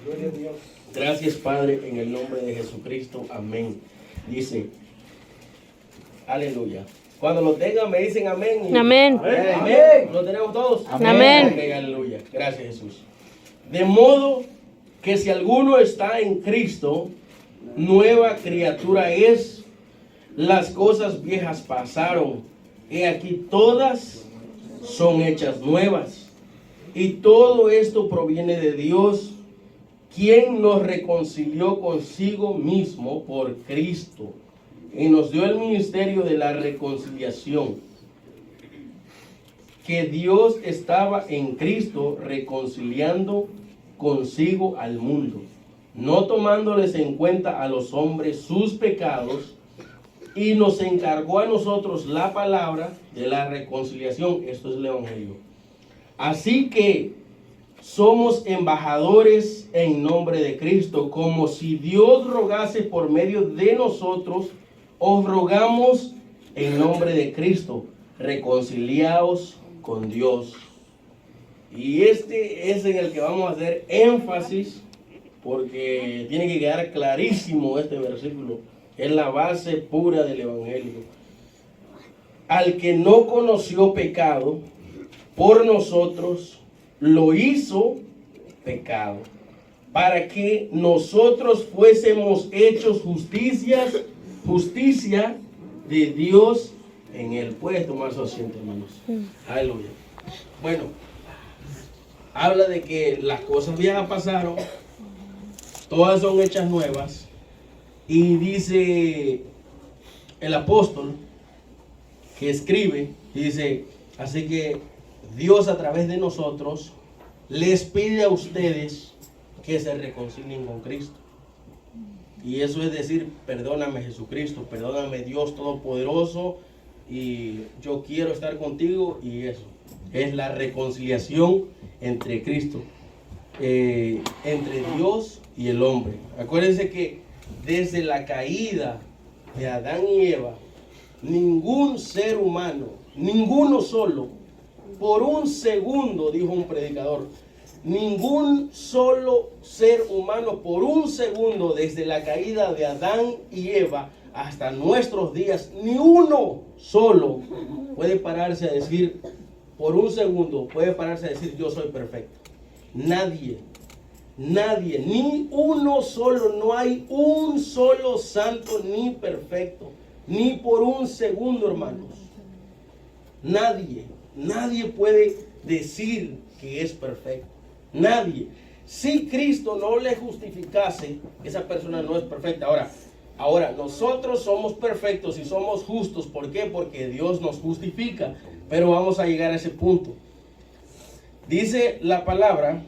Gloria a Dios. Gracias, Padre, en el nombre de Jesucristo. Amén. Dice, aleluya. Cuando lo tengan, me dicen amén. Amén. Amén. Amén. ¿Lo tenemos todos? Amén. Ok, aleluya. Gracias, Jesús. De modo que si alguno está en Cristo, nueva criatura es. Las cosas viejas pasaron, y aquí todas son hechas nuevas. Y todo esto proviene de Dios, quien nos reconcilió consigo mismo por Cristo y nos dio el ministerio de la reconciliación. Que Dios estaba en Cristo reconciliando consigo al mundo, no tomándoles en cuenta a los hombres sus pecados, y nos encargó a nosotros la palabra de la reconciliación. Esto es el Evangelio. Así que somos embajadores en nombre de Cristo, como si Dios rogase por medio de nosotros. Os rogamos en nombre de Cristo, reconciliaos con Dios. Y este es en el que vamos a hacer énfasis, porque tiene que quedar clarísimo este versículo. Es la base pura del Evangelio. Al que no conoció pecado, por nosotros lo hizo pecado, para que nosotros fuésemos hechos justicia de Dios en él. Puedes tomar su asiento, hermanos. Aleluya. Bueno, habla de que las cosas viejas pasaron, todas son hechas nuevas. Y dice el apóstol que escribe, dice, así que Dios a través de nosotros les pide a ustedes que se reconcilien con Cristo. Y eso es decir, perdóname Jesucristo, perdóname Dios Todopoderoso, y yo quiero estar contigo. Y eso es la reconciliación entre Cristo, entre Dios y el hombre. Acuérdense que desde la caída de Adán y Eva, ningún ser humano, ninguno solo, por un segundo, dijo un predicador, ningún solo ser humano por un segundo, desde la caída de Adán y Eva hasta nuestros días, ni uno solo puede pararse a decir, por un segundo, puede pararse a decir yo soy perfecto. Nadie, ni uno solo, no hay un solo santo ni perfecto, ni por un segundo, hermanos. Nadie puede decir que es perfecto. Nadie. Si Cristo no le justificase, esa persona no es perfecta. Ahora, nosotros somos perfectos y somos justos. ¿Por qué? Porque Dios nos justifica. Pero vamos a llegar a ese punto. Dice la palabra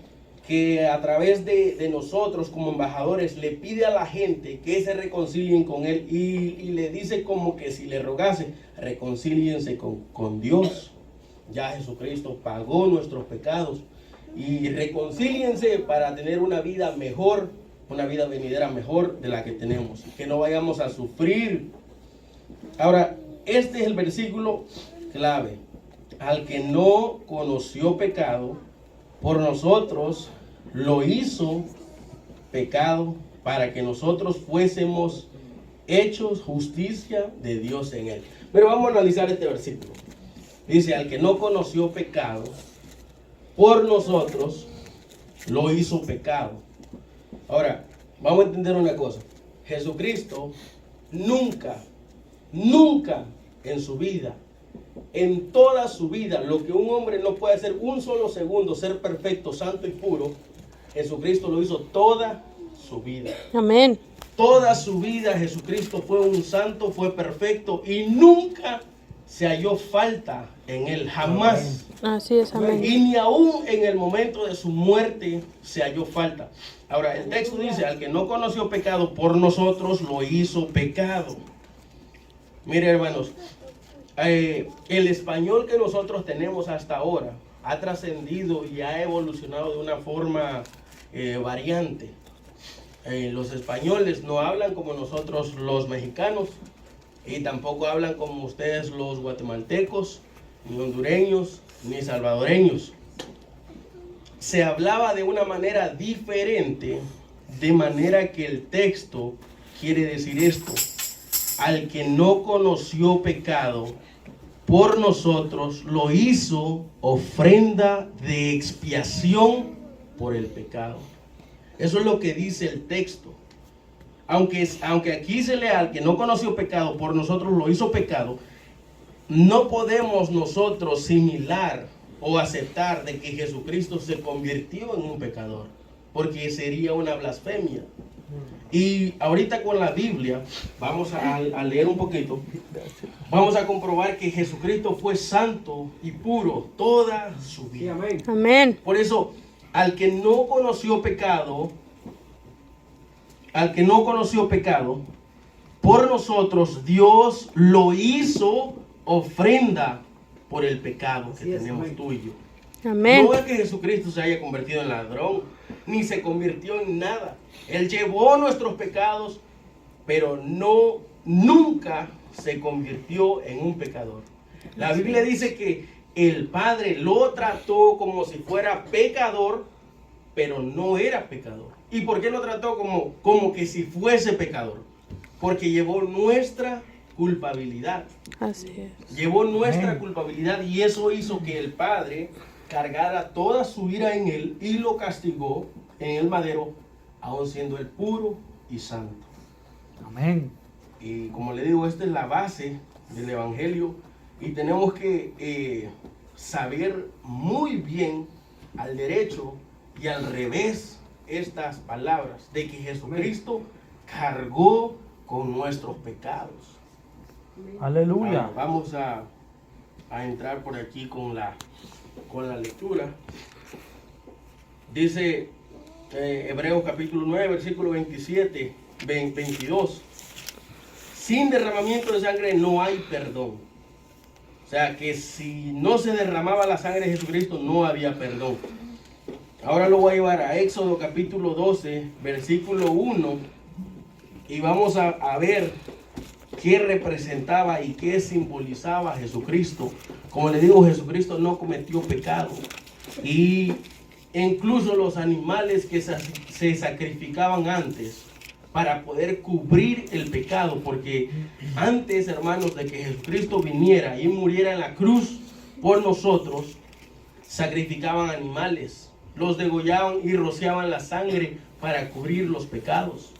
que a través de nosotros como embajadores le pide a la gente que se reconcilien con Él, y le dice como que si le rogase, reconcíliense con Dios. Ya Jesucristo pagó nuestros pecados, y reconcíliense para tener una vida mejor, una vida venidera mejor de la que tenemos, que no vayamos a sufrir. Ahora, este es el versículo clave. Al que no conoció pecado, por nosotros lo hizo pecado, para que nosotros fuésemos hechos justicia de Dios en él. Pero vamos a analizar este versículo. Dice, al que no conoció pecado, por nosotros lo hizo pecado. Ahora, vamos a entender una cosa. Jesucristo nunca en su vida, en toda su vida, lo que un hombre no puede hacer un solo segundo, ser perfecto, santo y puro, Jesucristo lo hizo toda su vida. Amén. Toda su vida Jesucristo fue un santo, fue perfecto, y nunca se halló falta en él, jamás. Así es, amén. Y ni aún en el momento de su muerte se halló falta. Ahora, el texto dice, al que no conoció pecado, por nosotros lo hizo pecado. Mire, hermanos, el español que nosotros tenemos hasta ahora ha trascendido y ha evolucionado de una forma variante. Los españoles no hablan como nosotros los mexicanos, y tampoco hablan como ustedes los guatemaltecos, ni hondureños, ni salvadoreños. se hablaba de una manera diferente, de manera que el texto quiere decir esto: al que no conoció pecado, por nosotros lo hizo ofrenda de expiación por el pecado. Eso es lo que dice el texto. Aunque aquí se lea al que no conoció pecado, por nosotros lo hizo pecado, no podemos nosotros similar o aceptar de que Jesucristo se convirtió en un pecador, porque sería una blasfemia. Y ahorita con la Biblia, vamos a leer un poquito, vamos a comprobar que Jesucristo fue santo y puro toda su vida. Amén. Por eso, al que no conoció pecado, por nosotros Dios lo hizo ofrenda por el pecado que tenemos tú y yo. Amén. No es que Jesucristo se haya convertido en ladrón, ni se convirtió en nada. Él llevó nuestros pecados, pero nunca se convirtió en un pecador. La Biblia dice que el Padre lo trató como si fuera pecador, pero no era pecador. ¿Y por qué lo trató como que si fuese pecador? Porque llevó nuestra culpabilidad. Así es. Llevó nuestra culpabilidad, y eso hizo que el Padre cargara toda su ira en él y lo castigó en el madero, aun siendo él puro y santo. Amén. Y como le digo, esta es la base del Evangelio, y tenemos que saber muy bien al derecho y al revés estas palabras de que Jesucristo cargó con nuestros pecados. Aleluya. Vamos a entrar por aquí con la lectura. Dice Hebreos capítulo 9, versículo 27, 22. Sin derramamiento de sangre no hay perdón. O sea que si no se derramaba la sangre de Jesucristo, no había perdón. Ahora lo voy a llevar a Éxodo capítulo 12, versículo 1, y vamos a ver qué representaba y qué simbolizaba Jesucristo. Como le digo, Jesucristo no cometió pecado, y incluso los animales que se sacrificaban antes para poder cubrir el pecado, porque antes, hermanos, de que Jesucristo viniera y muriera en la cruz por nosotros, sacrificaban animales, los degollaban y rociaban la sangre para cubrir los pecados.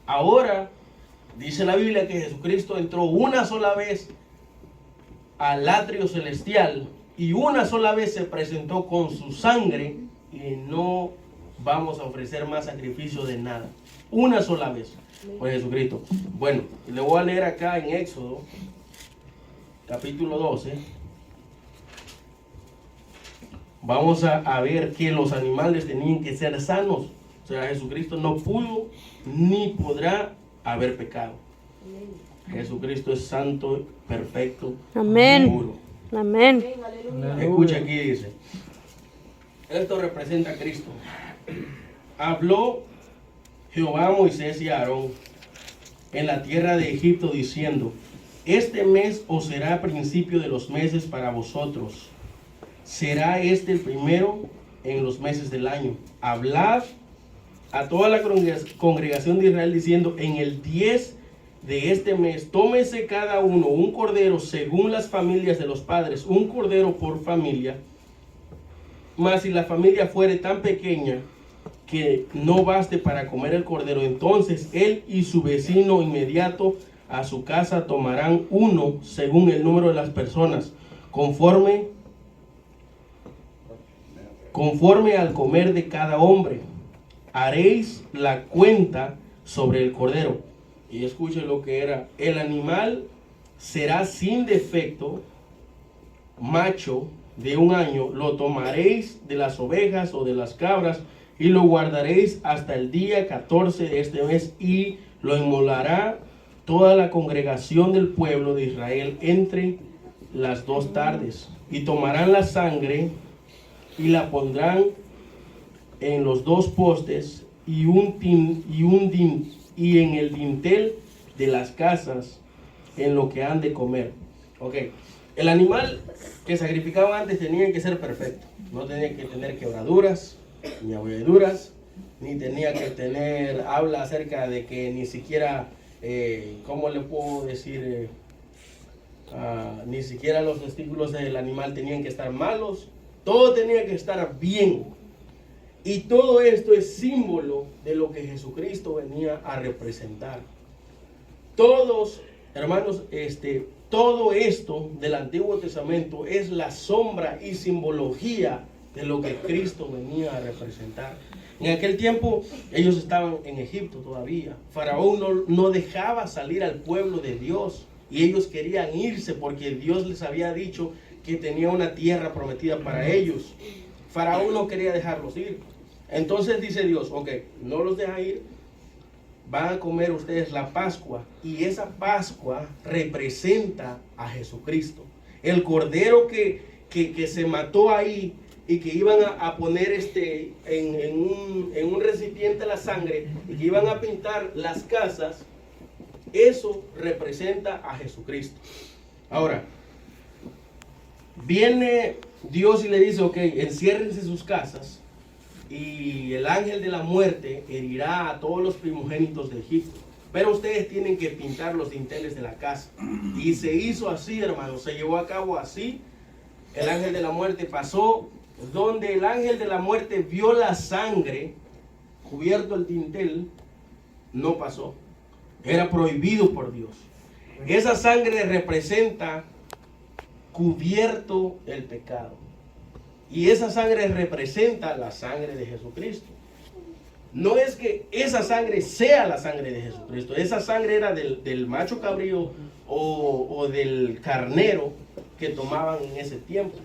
Ahora dice la Biblia que Jesucristo entró una sola vez al atrio celestial y una sola vez se presentó con su sangre, y no vamos a ofrecer más sacrificio de nada. Una sola vez por Jesucristo. Bueno, le voy a leer acá en Éxodo capítulo 12. Vamos a ver que los animales tenían que ser sanos. O sea, Jesucristo no pudo ni podrá haber pecado. Jesucristo es santo, perfecto, Amén. puro. Amén. Escucha aquí, dice. Esto representa a Cristo. Habló Jehová a Moisés y a Aarón en la tierra de Egipto diciendo: este mes os será principio de los meses para vosotros. Será este el primero en los meses del año. Hablad a toda la congregación de Israel diciendo: en el 10 de este mes, tómese cada uno un cordero según las familias de los padres, un cordero por familia. Mas si la familia fuere tan pequeña que no baste para comer el cordero, entonces él y su vecino inmediato a su casa tomarán uno según el número de las personas, conforme al comer de cada hombre. Haréis la cuenta sobre el cordero. Y escuchen lo que era. El animal será sin defecto, macho de un año. Lo tomaréis de las ovejas o de las cabras y lo guardaréis hasta el día 14 de este mes, y lo inmolará toda la congregación del pueblo de Israel entre las 2 tardes. Y tomarán la sangre y la pondrán en los 2 postes y en el dintel de las casas, en lo que han de comer. Ok, el animal que sacrificaban antes tenía que ser perfecto, no tenía que tener quebraduras, ni abolladuras, ni tenía que tener, habla acerca de que ni siquiera, ¿cómo le puedo decir? Ni siquiera los testículos del animal tenían que estar malos, todo tenía que estar bien. Y todo esto es símbolo de lo que Jesucristo venía a representar. Todos, hermanos, todo esto del Antiguo Testamento es la sombra y simbología de lo que Cristo venía a representar. En aquel tiempo ellos estaban en Egipto todavía. Faraón no dejaba salir al pueblo de Dios y ellos querían irse porque Dios les había dicho que tenía una tierra prometida para ellos. Faraón no quería dejarlos ir. Entonces dice Dios, ok, no los deja ir, van a comer ustedes la Pascua, y esa Pascua representa a Jesucristo. El cordero que se mató ahí y que iban a poner en un recipiente la sangre y que iban a pintar las casas, eso representa a Jesucristo. Ahora, viene Dios y le dice, ok, enciérrense sus casas, y el ángel de la muerte herirá a todos los primogénitos de Egipto, pero ustedes tienen que pintar los dinteles de la casa. Y se hizo así, hermanos, se llevó a cabo así. El ángel de la muerte pasó donde el ángel de la muerte vio la sangre, cubierto el dintel, no pasó. Era prohibido por Dios. Esa sangre representa cubierto el pecado. Y esa sangre representa la sangre de Jesucristo. No es que esa sangre sea la sangre de Jesucristo. Esa sangre era del macho cabrío o del carnero que tomaban en ese tiempo.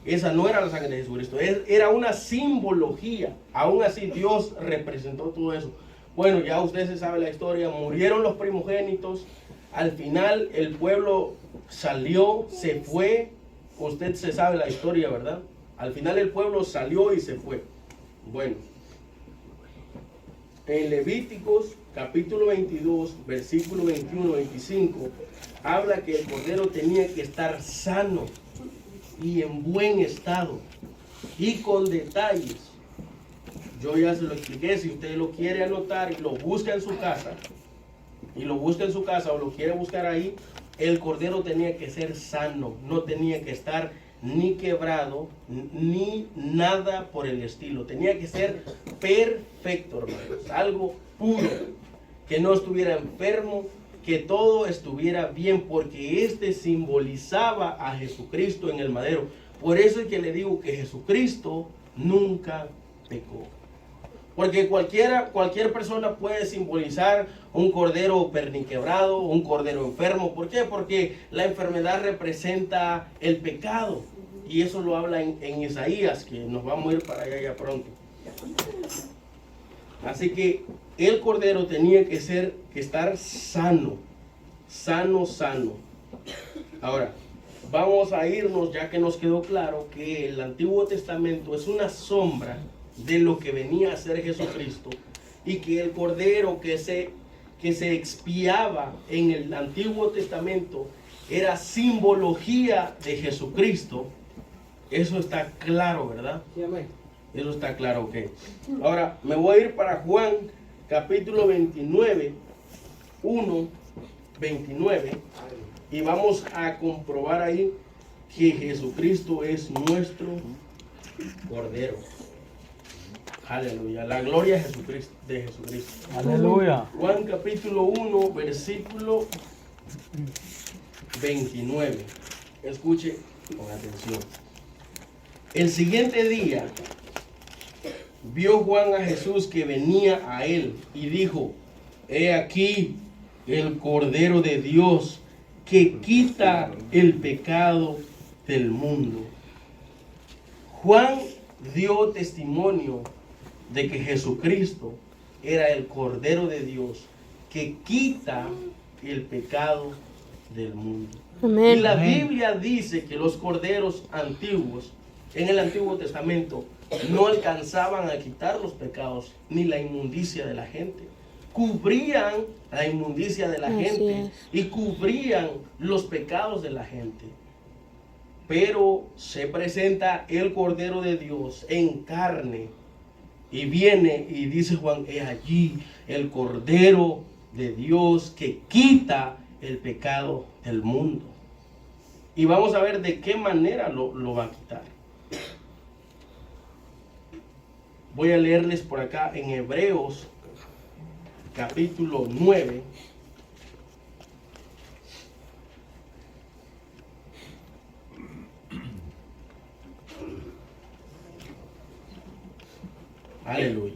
Esa no era la sangre de Jesucristo. Era una simbología. Aún así Dios representó todo eso. Bueno, ya usted se sabe la historia. Murieron los primogénitos. Al final el pueblo salió, se fue. Usted se sabe la historia, ¿verdad? Al final el pueblo salió y se fue. Bueno, en Levíticos capítulo 22, versículo 21-25, habla que el cordero tenía que estar sano y en buen estado y con detalles. Yo ya se lo expliqué. Si usted lo quiere anotar y lo busca en su casa, o lo quiere buscar ahí, el cordero tenía que ser sano, no tenía que estar ni quebrado, ni nada por el estilo. Tenía que ser perfecto, hermanos, algo puro, que no estuviera enfermo, que todo estuviera bien, porque simbolizaba a Jesucristo en el madero. Por eso es que le digo que Jesucristo nunca pecó. Porque cualquier persona puede simbolizar un cordero perniquebrado, un cordero enfermo. ¿Por qué? Porque la enfermedad representa el pecado. Y eso lo habla en Isaías, que nos vamos a ir para allá ya pronto. Así que el cordero tenía que estar sano. Ahora, vamos a irnos, ya que nos quedó claro que el Antiguo Testamento es una sombra de lo que venía a ser Jesucristo, y que el cordero que se expiaba en el Antiguo Testamento era simbología de Jesucristo. Eso está claro, ¿verdad? Sí, amén. Eso está claro, ok. Ahora me voy a ir para Juan capítulo 29, 1:29, y vamos a comprobar ahí que Jesucristo es nuestro cordero. Aleluya, la gloria de Jesucristo. Aleluya. Juan capítulo 1, versículo 29. Escuche con atención. El siguiente día vio Juan a Jesús que venía a él y dijo: he aquí el Cordero de Dios que quita el pecado del mundo. Juan dio testimonio de que Jesucristo era el Cordero de Dios que quita el pecado del mundo. Amén. Y la Biblia dice que los corderos antiguos en el Antiguo Testamento no alcanzaban a quitar los pecados ni la inmundicia de la gente. Cubrían la inmundicia de la Así gente es. y cubrían los pecados de la gente. Pero se presenta el Cordero de Dios en carne Y viene y dice Juan, he allí el Cordero de Dios que quita el pecado del mundo. Y vamos a ver de qué manera lo va a quitar. Voy a leerles por acá en Hebreos capítulo 9. Aleluya.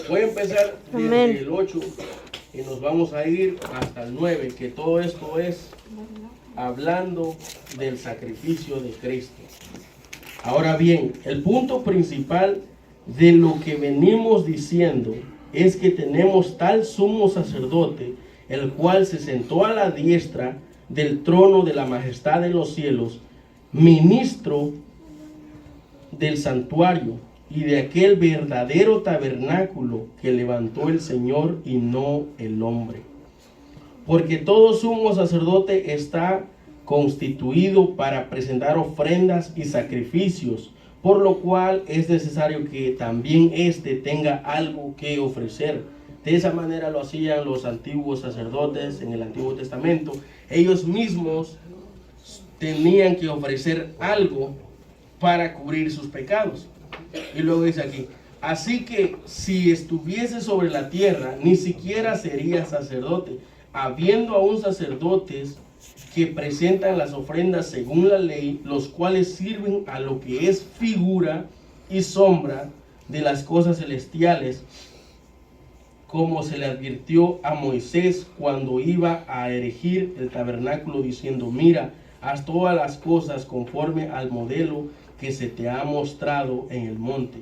Voy a empezar desde Amén. el 8 y nos vamos a ir hasta el 9, que todo esto es hablando del sacrificio de Cristo. Ahora bien, el punto principal de lo que venimos diciendo es que tenemos tal sumo sacerdote, el cual se sentó a la diestra del trono de la majestad en los cielos, ministro del santuario y de aquel verdadero tabernáculo que levantó el Señor y no el hombre. Porque todo sumo sacerdote está constituido para presentar ofrendas y sacrificios, por lo cual es necesario que también éste tenga algo que ofrecer. De esa manera lo hacían los antiguos sacerdotes en el Antiguo Testamento. Ellos mismos tenían que ofrecer algo para cubrir sus pecados. Y luego dice aquí, así que si estuviese sobre la tierra, ni siquiera sería sacerdote, habiendo aún sacerdotes que presentan las ofrendas según la ley, los cuales sirven a lo que es figura y sombra de las cosas celestiales, como se le advirtió a Moisés cuando iba a erigir el tabernáculo, diciendo, mira, haz todas las cosas conforme al modelo que se te ha mostrado en el monte.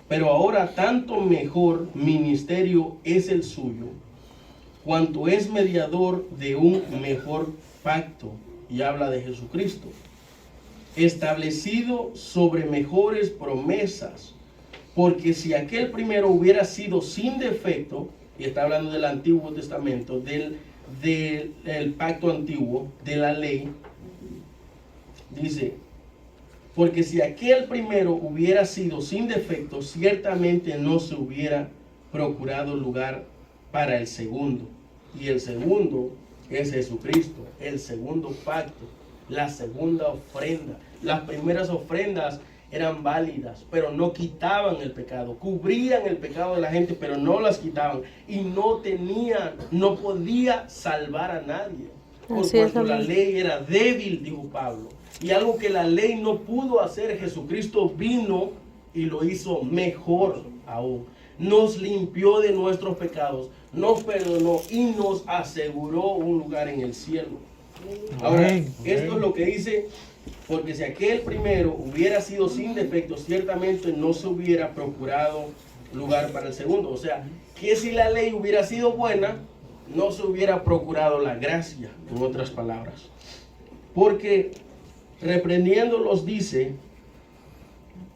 Pero ahora tanto mejor ministerio es el suyo, cuanto es mediador de un mejor pacto, y habla de Jesucristo, establecido sobre mejores promesas, porque si aquel primero hubiera sido sin defecto, y está hablando del Antiguo Testamento, del pacto antiguo, de la ley, dice, porque si aquel primero hubiera sido sin defecto, ciertamente no se hubiera procurado lugar para el segundo. Y el segundo es Jesucristo, el segundo pacto, la segunda ofrenda. Las primeras ofrendas eran válidas, pero no quitaban el pecado, cubrían el pecado de la gente, pero no las quitaban. Y no podía salvar a nadie. Por Así es, cuanto la amén. ley era débil, dijo Pablo. Y algo que la ley no pudo hacer, Jesucristo vino y lo hizo mejor aún. Nos limpió de nuestros pecados, nos perdonó y nos aseguró un lugar en el cielo. Ahora, Amén. esto es lo que dice, porque si aquel primero hubiera sido sin defecto, ciertamente no se hubiera procurado lugar para el segundo. O sea, que si la ley hubiera sido buena, no se hubiera procurado la gracia, en otras palabras. Porque reprendiéndolos dice,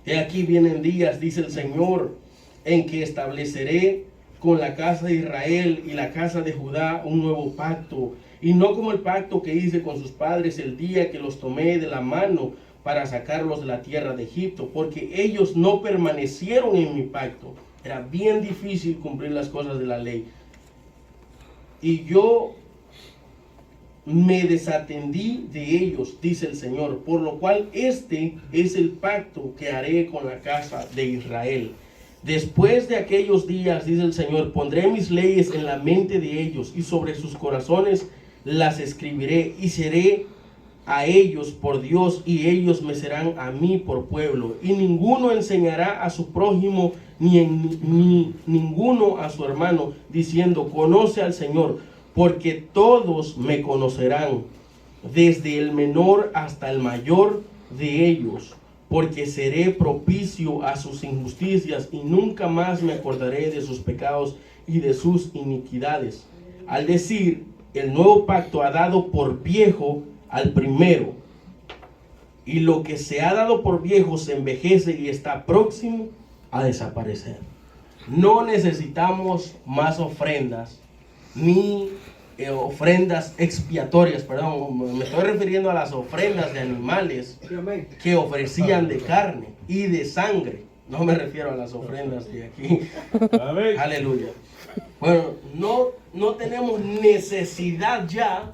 he aquí vienen días, dice el Señor, en que estableceré con la casa de Israel y la casa de Judá un nuevo pacto, y no como el pacto que hice con sus padres el día que los tomé de la mano para sacarlos de la tierra de Egipto, porque ellos no permanecieron en mi pacto. Era bien difícil cumplir las cosas de la ley. Y yo me desatendí de ellos, dice el Señor, por lo cual este es el pacto que haré con la casa de Israel. Después de aquellos días, dice el Señor, pondré mis leyes en la mente de ellos y sobre sus corazones las escribiré, y seré a ellos por Dios y ellos me serán a mí por pueblo. Y ninguno enseñará a su prójimo ni ninguno a su hermano, diciendo, conoce al Señor, porque todos me conocerán, desde el menor hasta el mayor de ellos, porque seré propicio a sus injusticias y nunca más me acordaré de sus pecados y de sus iniquidades. Al decir, el nuevo pacto ha dado por viejo al primero, y lo que se ha dado por viejo se envejece y está próximo a desaparecer. No necesitamos más ofrendas, ni ofrendas expiatorias, perdón, me estoy refiriendo a las ofrendas de animales que ofrecían de carne y de sangre. No me refiero a las ofrendas de aquí. Amén. Aleluya. Bueno, no tenemos necesidad ya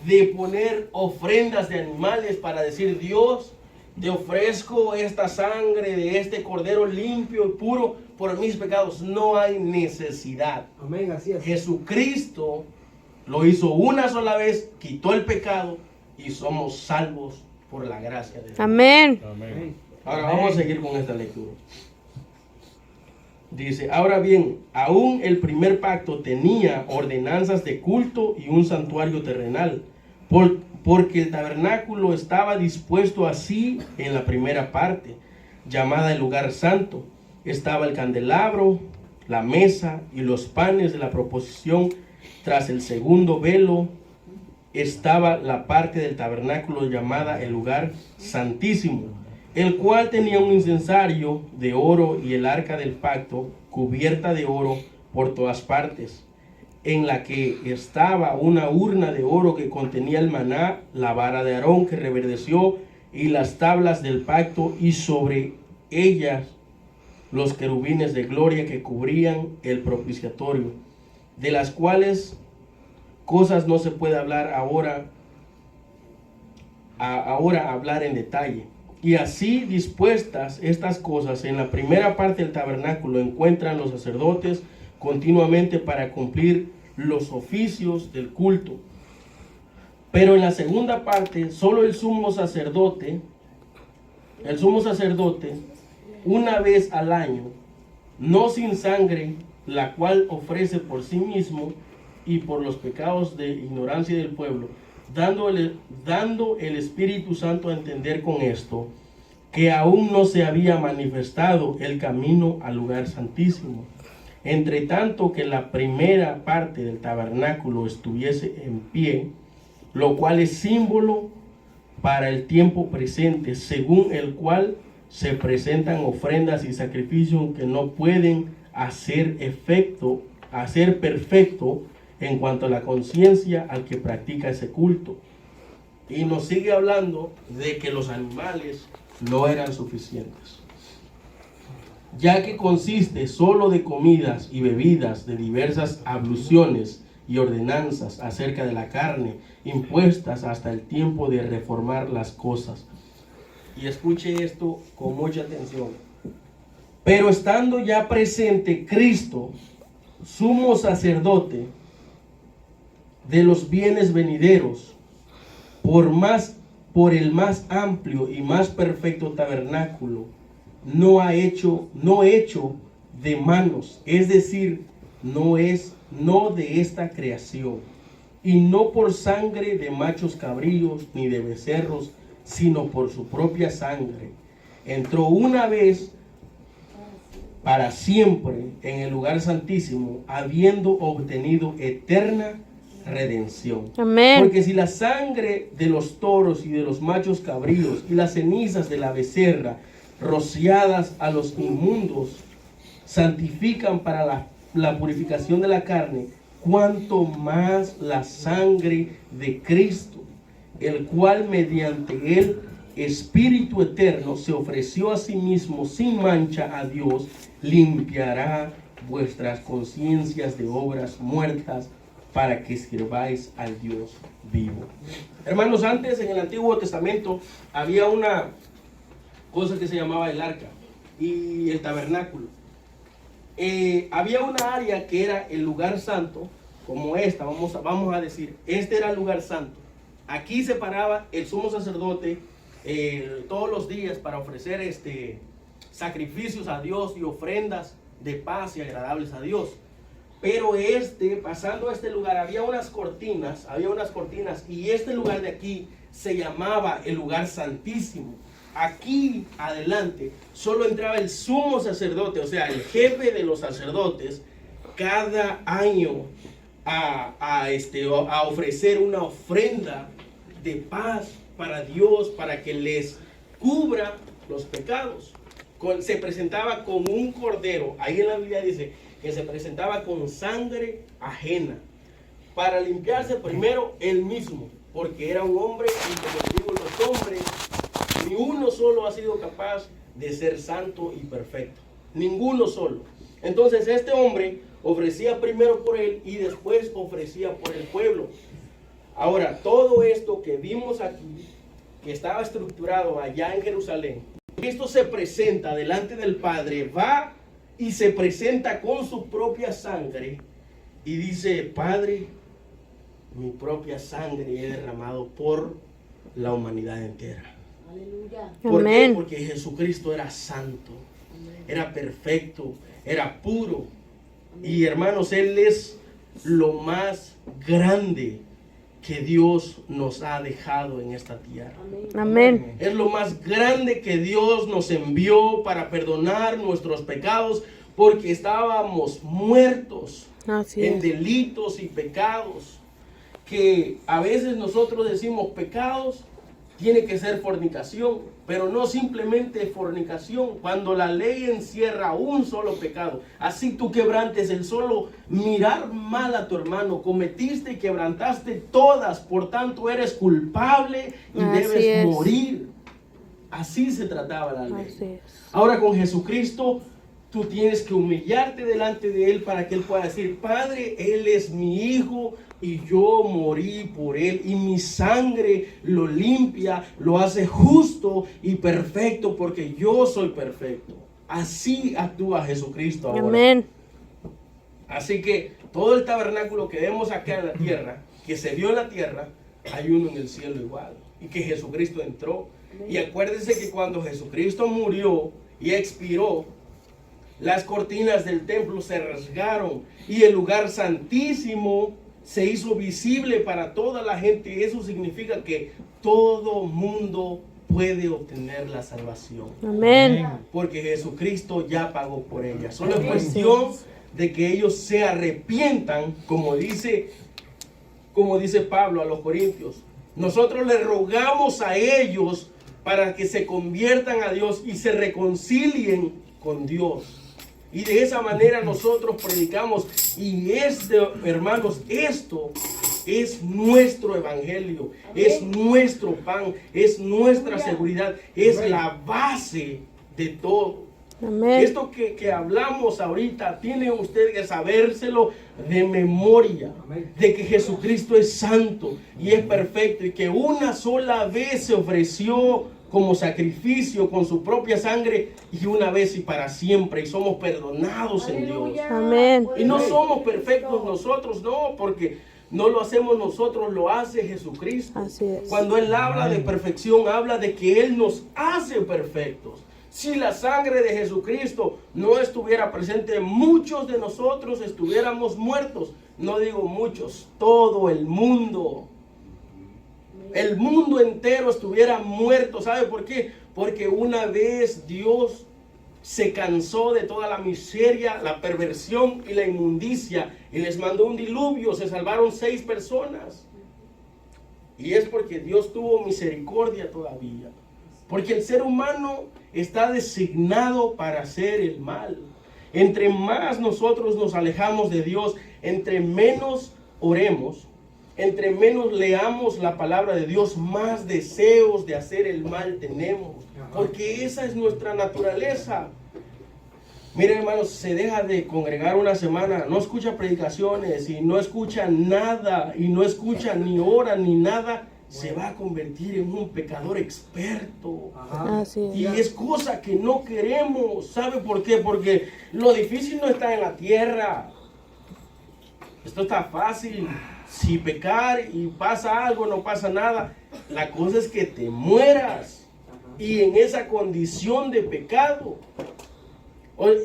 de poner ofrendas de animales para decir: Dios, te ofrezco esta sangre de este cordero limpio y puro por mis pecados. No hay necesidad. Amén, así es. Jesucristo lo hizo una sola vez, quitó el pecado y somos salvos por la gracia de Dios. Amén. Amén. Ahora vamos a seguir con esta lectura. Dice: ahora bien, aún el primer pacto tenía ordenanzas de culto y un santuario terrenal, porque el tabernáculo estaba dispuesto así en la primera parte, llamada el lugar santo. Estaba el candelabro, la mesa y los panes de la proposición. Tras el segundo velo estaba la parte del tabernáculo llamada el lugar santísimo, el cual tenía un incensario de oro y el arca del pacto cubierta de oro por todas partes, en la que estaba una urna de oro que contenía el maná, la vara de Aarón que reverdeció y las tablas del pacto, y sobre ellas los querubines de gloria que cubrían el propiciatorio, de las cuales cosas no se puede hablar ahora hablar en detalle. Y así dispuestas estas cosas, en la primera parte del tabernáculo encuentran los sacerdotes continuamente para cumplir los oficios del culto. Pero en la segunda parte, solo el sumo sacerdote, una vez al año, no sin sangre, la cual ofrece por sí mismo y por los pecados de ignorancia del pueblo, dando el Espíritu Santo a entender con esto, que aún no se había manifestado el camino al lugar santísimo, entre tanto que la primera parte del tabernáculo estuviese en pie, lo cual es símbolo para el tiempo presente, según el cual se presentan ofrendas y sacrificios que no pueden hacer perfecto en cuanto a la conciencia al que practica ese culto. Y nos sigue hablando de que los animales no eran suficientes, ya que consiste solo de comidas y bebidas, de diversas abluciones y ordenanzas acerca de la carne, impuestas hasta el tiempo de reformar las cosas. Y escuche esto con mucha atención. Pero estando ya presente Cristo, sumo sacerdote de los bienes venideros, por el más amplio y más perfecto tabernáculo, no hecho de manos, es decir, no de esta creación, y no por sangre de machos cabríos ni de becerros, sino por su propia sangre, entró una vez para siempre en el lugar santísimo, habiendo obtenido eterna redención. Amén. Porque si la sangre de los toros y de los machos cabríos y las cenizas de la becerra rociadas a los inmundos santifican para la purificación de la carne, cuanto más la sangre de Cristo, el cual mediante el Espíritu eterno se ofreció a sí mismo sin mancha a Dios, limpiará vuestras conciencias de obras muertas para que sirváis al Dios vivo. Hermanos, antes en el Antiguo Testamento había una cosa que se llamaba el arca y el tabernáculo. Había una área que era el lugar santo, como esta, vamos a decir, este era el lugar santo. Aquí se paraba el sumo sacerdote todos los días para ofrecer sacrificios a Dios y ofrendas de paz y agradables a Dios. Pero pasando a este lugar, había unas cortinas, y este lugar de aquí se llamaba el lugar santísimo. Aquí adelante solo entraba el sumo sacerdote, o sea, el jefe de los sacerdotes, cada año a ofrecer una ofrenda de paz para Dios, para que les cubra los pecados. Se presentaba con un cordero, ahí en la Biblia dice que se presentaba con sangre ajena, para limpiarse primero él mismo, porque era un hombre, y como digo, los hombres, ni uno solo ha sido capaz de ser santo y perfecto. Ninguno solo. Entonces este hombre ofrecía primero por él y después ofrecía por el pueblo. Ahora, todo esto que vimos aquí, que estaba estructurado allá en Jerusalén, Cristo se presenta delante del Padre, va y se presenta con su propia sangre y dice: Padre, mi propia sangre he derramado por la humanidad entera. Aleluya. ¿Por qué? Amén. Porque Jesucristo era santo, era perfecto, era puro. Y hermanos, Él es lo más grande que Dios nos ha dejado en esta tierra. Amén. Es lo más grande que Dios nos envió para perdonar nuestros pecados, porque estábamos muertos Así en es. delitos y pecados. Que a veces nosotros decimos pecados, tiene que ser fornicación, pero no simplemente fornicación. Cuando la ley encierra un solo pecado, así tú quebrantes el solo mirar mal a tu hermano, cometiste y quebrantaste todas, por tanto eres culpable y Así debes es. morir. Así se trataba la ley. Así es. Ahora con Jesucristo, tú tienes que humillarte delante de Él para que Él pueda decir: Padre, Él es mi hijo y yo morí por Él, y mi sangre lo limpia, lo hace justo y perfecto, porque yo soy perfecto. Así actúa Jesucristo ahora. Amén. Así que todo el tabernáculo que vemos acá en la tierra, que se vio en la tierra, hay uno en el cielo igual, y que Jesucristo entró. Y acuérdense que cuando Jesucristo murió y expiró, las cortinas del templo se rasgaron y el lugar santísimo se hizo visible para toda la gente. Eso significa que todo mundo puede obtener la salvación, Amén. porque Jesucristo ya pagó por ella. Solo es cuestión de que ellos se arrepientan, como dice Pablo a los Corintios. Nosotros le rogamos a ellos para que se conviertan a Dios y se reconcilien con Dios. Y de esa manera nosotros predicamos. Y hermanos, esto es nuestro evangelio, es nuestro pan, es nuestra seguridad, es la base de todo. Amén. Esto que hablamos ahorita, tiene usted que sabérselo de memoria, de que Jesucristo es santo y es perfecto, y que una sola vez se ofreció como sacrificio con su propia sangre, y una vez y para siempre, y somos perdonados en Dios. Amén. Y no somos perfectos nosotros, no, porque no lo hacemos nosotros, lo hace Jesucristo. Así es. Cuando Él habla de perfección, habla de que Él nos hace perfectos. Si la sangre de Jesucristo no estuviera presente, muchos de nosotros estuviéramos muertos. No digo muchos, todo el mundo. El mundo entero estuviera muerto. ¿Sabe por qué? Porque una vez Dios se cansó de toda la miseria, la perversión y la inmundicia, y les mandó un diluvio. Se salvaron 6 personas. Y es porque Dios tuvo misericordia todavía. Porque el ser humano está designado para hacer el mal. Entre más nosotros nos alejamos de Dios, entre menos oremos, entre menos leamos la palabra de Dios, más deseos de hacer el mal tenemos. Porque esa es nuestra naturaleza. Miren, hermanos, se deja de congregar una semana, no escucha predicaciones y no escucha nada, y no escucha ni ora ni nada, se va a convertir en un pecador experto. Así Y es. es cosa que no queremos. ¿Sabe por qué? Porque lo difícil no está en la tierra. Esto está fácil. Si pecar y pasa algo, no pasa nada. La cosa es que te mueras. Y en esa condición de pecado.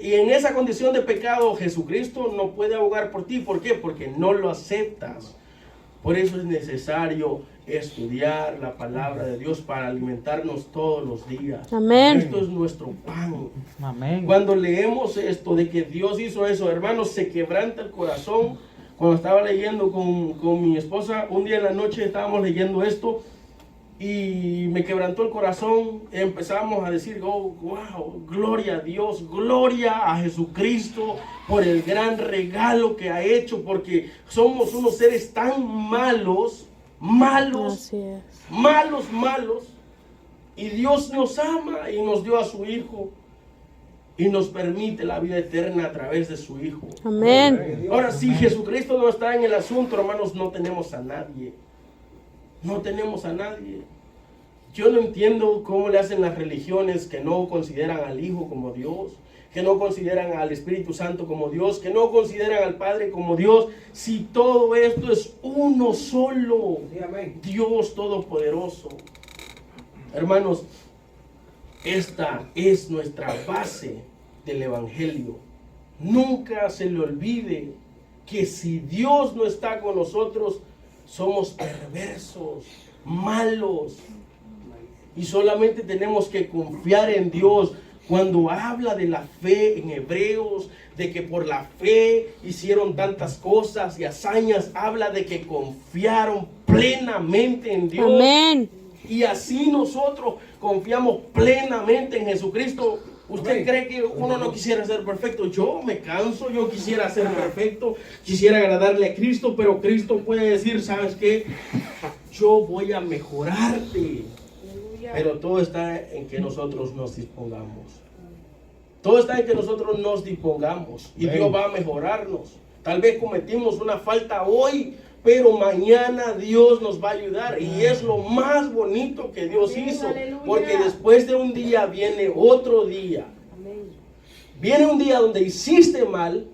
Y en esa condición de pecado, Jesucristo no puede abogar por ti. ¿Por qué? Porque no lo aceptas. Por eso es necesario estudiar la palabra de Dios para alimentarnos todos los días. Amén. Esto es nuestro pan. Amén. Cuando leemos esto de que Dios hizo eso, hermanos, se quebranta el corazón. Cuando estaba leyendo con mi esposa, un día en la noche estábamos leyendo esto y me quebrantó el corazón. Empezamos a decir: oh, wow, gloria a Dios, gloria a Jesucristo por el gran regalo que ha hecho, porque somos unos seres tan malos, Así es. malos, Y Dios nos ama y nos dio a su Hijo y nos permite la vida eterna a través de su Hijo. Amén. Ahora, si Jesucristo no está en el asunto, hermanos, no tenemos a nadie. No tenemos a nadie. Yo no entiendo cómo le hacen las religiones que no consideran al Hijo como Dios, que no consideran al Espíritu Santo como Dios, que no consideran al Padre como Dios, si todo esto es uno solo, Dios Todopoderoso. Hermanos, esta es nuestra base del Evangelio. Nunca se le olvide que si Dios no está con nosotros, somos perversos, malos. Y solamente tenemos que confiar en Dios. Cuando habla de la fe en Hebreos, de que por la fe hicieron tantas cosas y hazañas, habla de que confiaron plenamente en Dios. Amén. Y así nosotros confiamos plenamente en Jesucristo. ¿Usted Amén. cree que uno no quisiera ser perfecto? Yo me canso, yo quisiera ser perfecto, quisiera agradarle a Cristo, pero Cristo puede decir, ¿sabes qué? Yo voy a mejorarte. Pero todo está en que nosotros nos dispongamos. Todo está en que nosotros nos dispongamos. Y Dios va a mejorarnos. Tal vez cometimos una falta hoy, pero mañana Dios nos va a ayudar. Y es lo más bonito que Dios hizo. Porque después de un día viene otro día. Viene un día donde hiciste mal,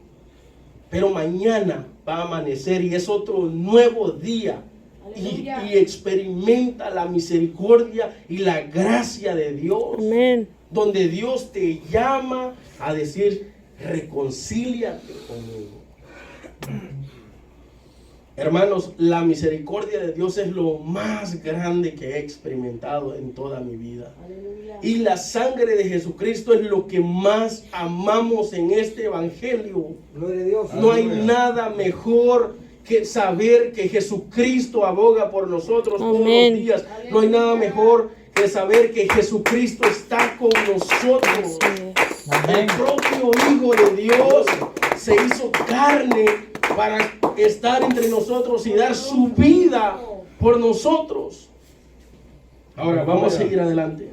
pero mañana va a amanecer y es otro nuevo día. Y experimenta la misericordia y la gracia de Dios. Amén. Donde Dios te llama a decir, reconcíliate conmigo. Hermanos, la misericordia de Dios es lo más grande que he experimentado en toda mi vida. Y la sangre de Jesucristo es lo que más amamos en este evangelio. Gloria a Dios. No hay nada mejor que saber que Jesucristo aboga por nosotros todos los Amén. días. No hay nada mejor que saber que Jesucristo está con nosotros. El propio Hijo de Dios se hizo carne para estar entre nosotros y dar su vida por nosotros. Ahora vamos a seguir adelante.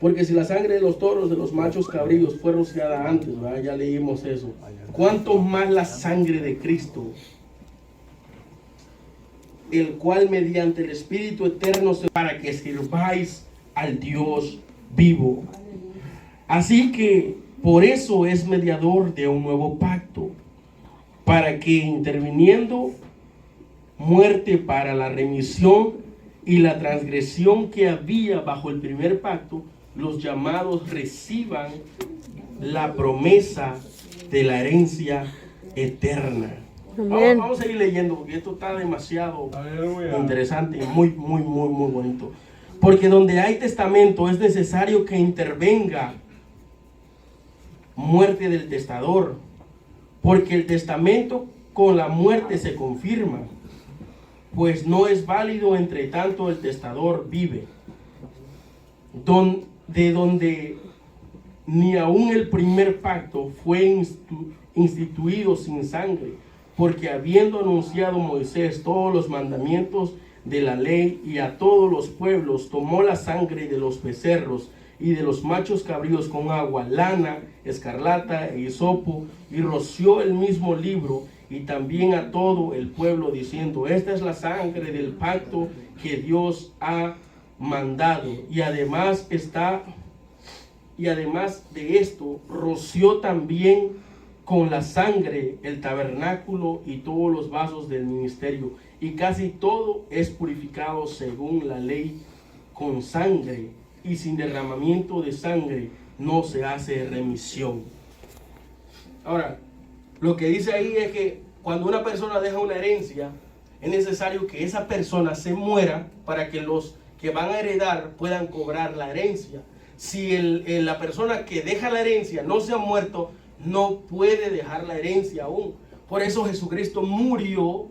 Porque si la sangre de los toros, de los machos cabríos fue rociada antes, ¿verdad? Ya leímos eso. ¿Cuánto más la sangre de Cristo? El cual mediante el Espíritu Eterno para que sirváis al Dios vivo. Así que por eso es mediador de un nuevo pacto, para que interviniendo muerte para la remisión y la transgresión que había bajo el primer pacto, los llamados reciban la promesa de la herencia eterna. Amén. Vamos a ir leyendo porque esto está demasiado interesante y muy bonito. Porque donde hay testamento es necesario que intervenga muerte del testador, porque el testamento con la muerte se confirma, pues no es válido entre tanto el testador vive. De donde ni aun el primer pacto fue instituido sin sangre, porque habiendo anunciado Moisés todos los mandamientos de la ley y a todos los pueblos, tomó la sangre de los becerros y de los machos cabríos con agua, lana, escarlata e hisopo, y roció el mismo libro y también a todo el pueblo, diciendo, esta es la sangre del pacto que Dios ha mandado. Y además de esto, roció también con la sangre el tabernáculo y todos los vasos del ministerio, y casi todo es purificado según la ley con sangre, y sin derramamiento de sangre no se hace remisión. Ahora, lo que dice ahí es que cuando una persona deja una herencia, es necesario que esa persona se muera para que los que van a heredar puedan cobrar la herencia. Si la persona que deja la herencia no se ha muerto, no puede dejar la herencia aún. Por eso Jesucristo murió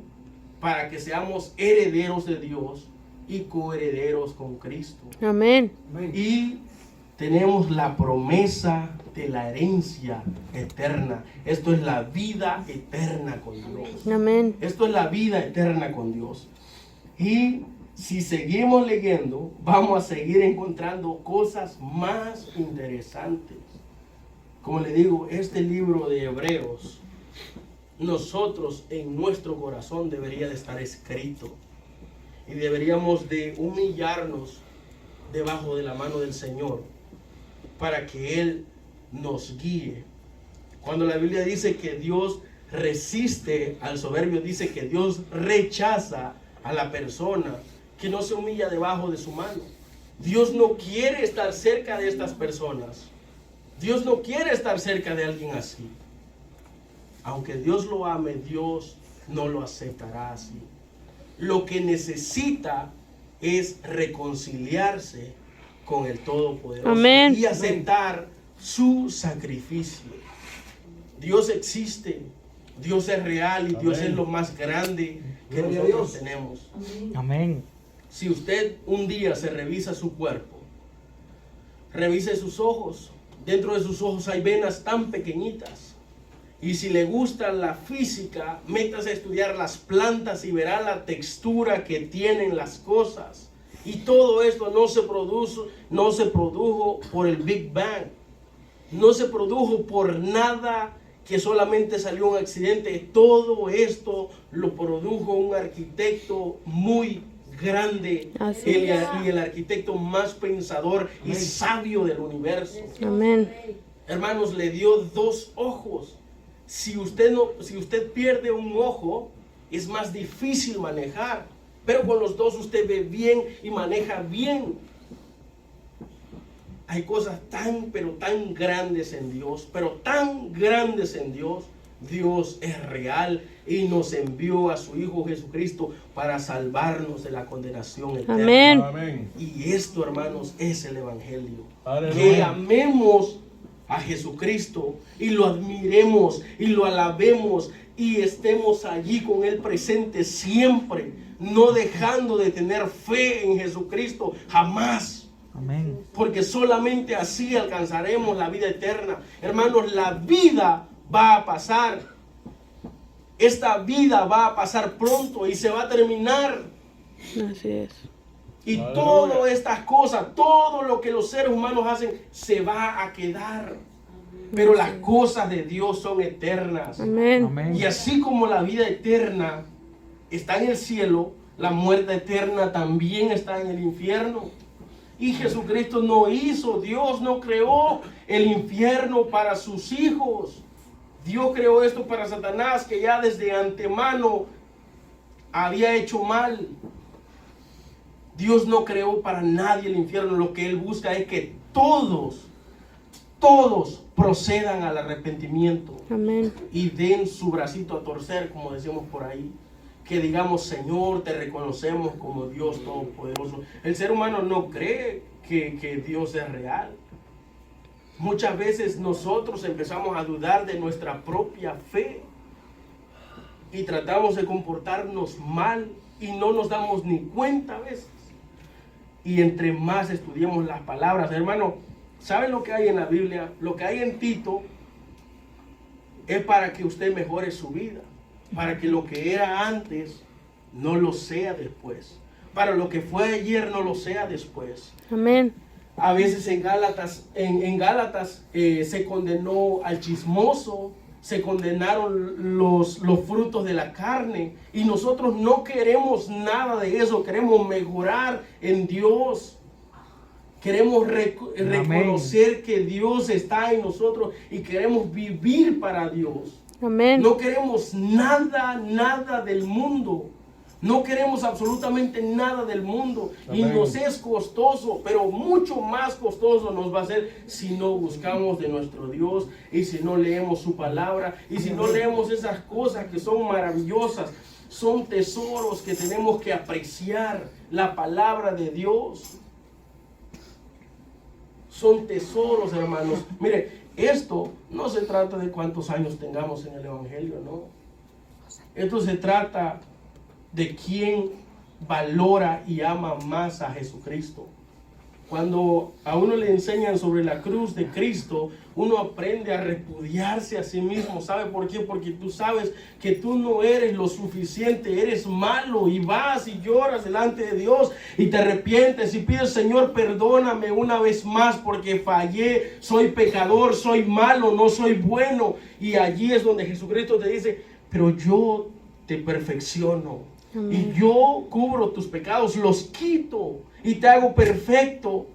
para que seamos herederos de Dios y coherederos con Cristo. Amén. Y tenemos la promesa de la herencia eterna. Esto es la vida eterna con Dios. Amén. Esto es la vida eterna con Dios. Y si seguimos leyendo, vamos a seguir encontrando cosas más interesantes. Como le digo, este libro de Hebreos, nosotros en nuestro corazón debería de estar escrito. Y deberíamos de humillarnos debajo de la mano del Señor para que Él nos guíe. Cuando la Biblia dice que Dios resiste al soberbio, dice que Dios rechaza a la persona que no se humilla debajo de su mano. Dios no quiere estar cerca de estas personas. Dios no quiere estar cerca de alguien así. Aunque Dios lo ame, Dios no lo aceptará así. Lo que necesita es reconciliarse con el Todopoderoso. Amén. Y aceptar su sacrificio. Dios existe, Dios es real y Dios es lo más grande que nosotros tenemos. Amén. Si usted un día se revisa su cuerpo, revise sus ojos. Dentro de sus ojos hay venas tan pequeñitas. Y si le gusta la física, métase a estudiar las plantas y verá la textura que tienen las cosas. Y todo esto no se produjo por el Big Bang. No se produjo por nada que solamente salió un accidente. Todo esto lo produjo un arquitecto muy grande y el arquitecto más pensador y sabio del universo. Amén. Hermanos, le dio 2 ojos. Si usted pierde un ojo, es más difícil manejar. Pero con los 2 usted ve bien y maneja bien. Hay cosas pero tan grandes en Dios, pero tan grandes en Dios. Dios es real y nos envió a su Hijo Jesucristo para salvarnos de la condenación eterna. Amén. Amén. Y esto, hermanos, es el Evangelio. Aleluya. Que amemos a Jesucristo y lo admiremos y lo alabemos y estemos allí con Él presente siempre, no dejando de tener fe en Jesucristo jamás. Amén. Porque solamente así alcanzaremos la vida eterna. Hermanos, la vida va a pasar. Esta vida va a pasar pronto y se va a terminar. Así es. Y Aleluya. todas estas cosas, todo lo que los seres humanos hacen, se va a quedar. Pero las cosas de Dios son eternas. Amén. Amén. Y así como la vida eterna está en el cielo, la muerte eterna también está en el infierno. Y Jesucristo Dios no creó el infierno para sus hijos. Dios creó esto para Satanás, que ya desde antemano había hecho mal. Dios no creó para nadie el infierno. Lo que Él busca es que todos procedan al arrepentimiento. Amén. Y den su bracito a torcer, como decimos por ahí. Que digamos, Señor, te reconocemos como Dios Todopoderoso. El ser humano no cree que Dios es real. Muchas veces nosotros empezamos a dudar de nuestra propia fe y tratamos de comportarnos mal y no nos damos ni cuenta a veces. Y entre más estudiemos las palabras, hermano, ¿saben lo que hay en la Biblia? Lo que hay en Tito es para que usted mejore su vida, para que lo que era antes no lo sea después, para lo que fue ayer no lo sea después. Amén. A veces en Gálatas se condenó al chismoso, se condenaron los frutos de la carne, y nosotros no queremos nada de eso. Queremos mejorar en Dios. Queremos reconocer que Dios está en nosotros y queremos vivir para Dios. Amén. No queremos nada del mundo. No queremos absolutamente nada del mundo. Y Amén. nos es costoso, pero mucho más costoso nos va a ser si no buscamos de nuestro Dios y si no leemos su palabra y si no leemos esas cosas que son maravillosas. Son tesoros que tenemos que apreciar. La palabra de Dios son tesoros, hermanos. Mire, esto no se trata de cuántos años tengamos en el Evangelio, no. Esto se trata de quién valora y ama más a Jesucristo. Cuando a uno le enseñan sobre la cruz de Cristo, uno aprende a repudiarse a sí mismo. ¿Sabe por qué? Porque tú sabes que tú no eres lo suficiente, eres malo, y vas y lloras delante de Dios y te arrepientes y pides: Señor, perdóname una vez más porque fallé, soy pecador, soy malo, no soy bueno. Y allí es donde Jesucristo te dice: pero yo te perfecciono. Amén. Y yo cubro tus pecados, los quito y te hago perfecto.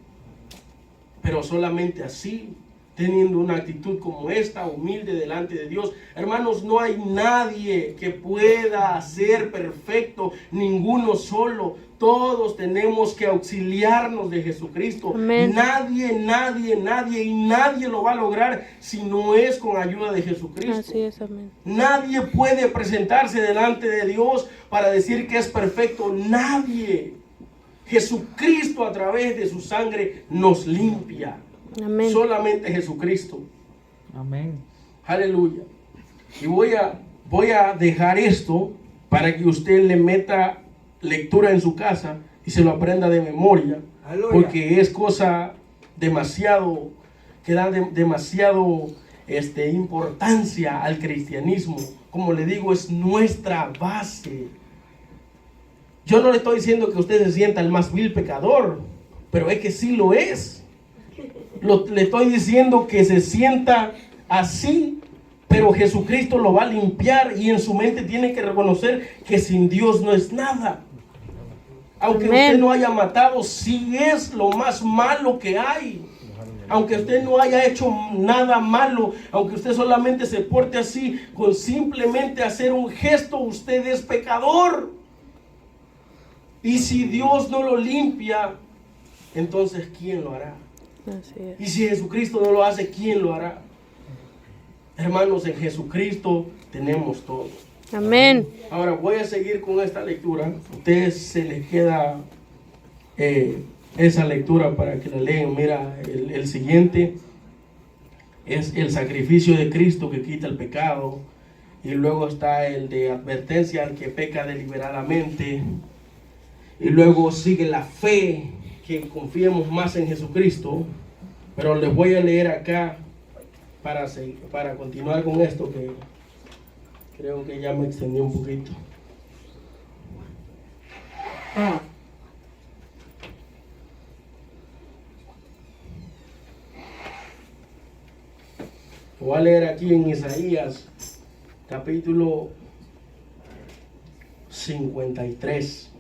Pero solamente así, teniendo una actitud como esta, humilde delante de Dios. Hermanos, no hay nadie que pueda ser perfecto, ninguno solo. Todos tenemos que auxiliarnos de Jesucristo. Amén. Nadie lo va a lograr si no es con ayuda de Jesucristo. Así es, amén. Nadie puede presentarse delante de Dios para decir que es perfecto. Nadie. Jesucristo, a través de su sangre, nos limpia. Amén. Solamente Jesucristo. Amén. Aleluya. Y voy a dejar esto para que usted le meta lectura en su casa y se lo aprenda de memoria. Aleluya. Porque es cosa demasiado, que da demasiado importancia al cristianismo. Como le digo, es nuestra base. Yo no le estoy diciendo que usted se sienta el más vil pecador, pero es que sí lo es. Le estoy diciendo que se sienta así, pero Jesucristo lo va a limpiar, y en su mente tiene que reconocer que sin Dios no es nada. Aunque Amén. usted no haya matado, sí es lo más malo que hay. Aunque usted no haya hecho nada malo, aunque usted solamente se porte así, con simplemente hacer un gesto, usted es pecador. Y si Dios no lo limpia, entonces ¿quién lo hará? Así es. Y si Jesucristo no lo hace, ¿quién lo hará? Hermanos, en Jesucristo tenemos todo. Amén. Ahora voy a seguir con esta lectura. A ustedes se les queda esa lectura para que la lean. Mira, el siguiente es el sacrificio de Cristo que quita el pecado. Y luego está el de advertencia al que peca deliberadamente. Y luego sigue la fe, que confiemos más en Jesucristo. Pero les voy a leer acá para continuar con esto, que creo que ya me extendí un poquito. Voy a leer aquí en Isaías, capítulo 53.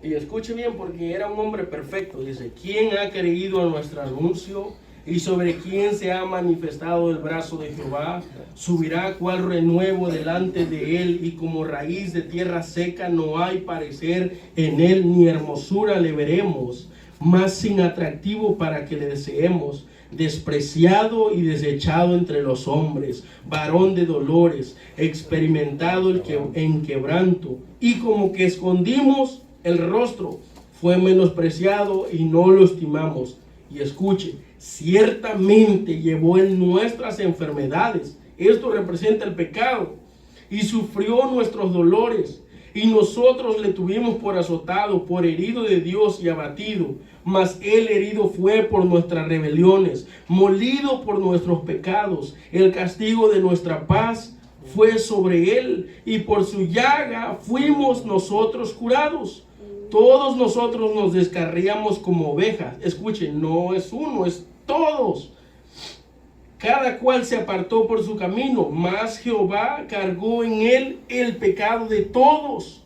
Y escuche bien, porque era un hombre perfecto. Dice: ¿quién ha creído a nuestro anuncio? ¿Y sobre quién se ha manifestado el brazo de Jehová? Subirá cual renuevo delante de él, y como raíz de tierra seca no hay parecer en él, ni hermosura le veremos, mas sin atractivo para que le deseemos. Despreciado y desechado entre los hombres, varón de dolores, experimentado en quebranto, y como que escondimos el rostro, fue menospreciado y no lo estimamos. Y escuche: ciertamente llevó en nuestras enfermedades, esto representa el pecado, y sufrió nuestros dolores, y nosotros le tuvimos por azotado, por herido de Dios y abatido. Mas él herido fue por nuestras rebeliones, molido por nuestros pecados. El castigo de nuestra paz fue sobre él, y por su llaga fuimos nosotros curados. Todos nosotros nos descarríamos como ovejas. Escuchen, no es uno, es todos. Cada cual se apartó por su camino, mas Jehová cargó en él el pecado de todos.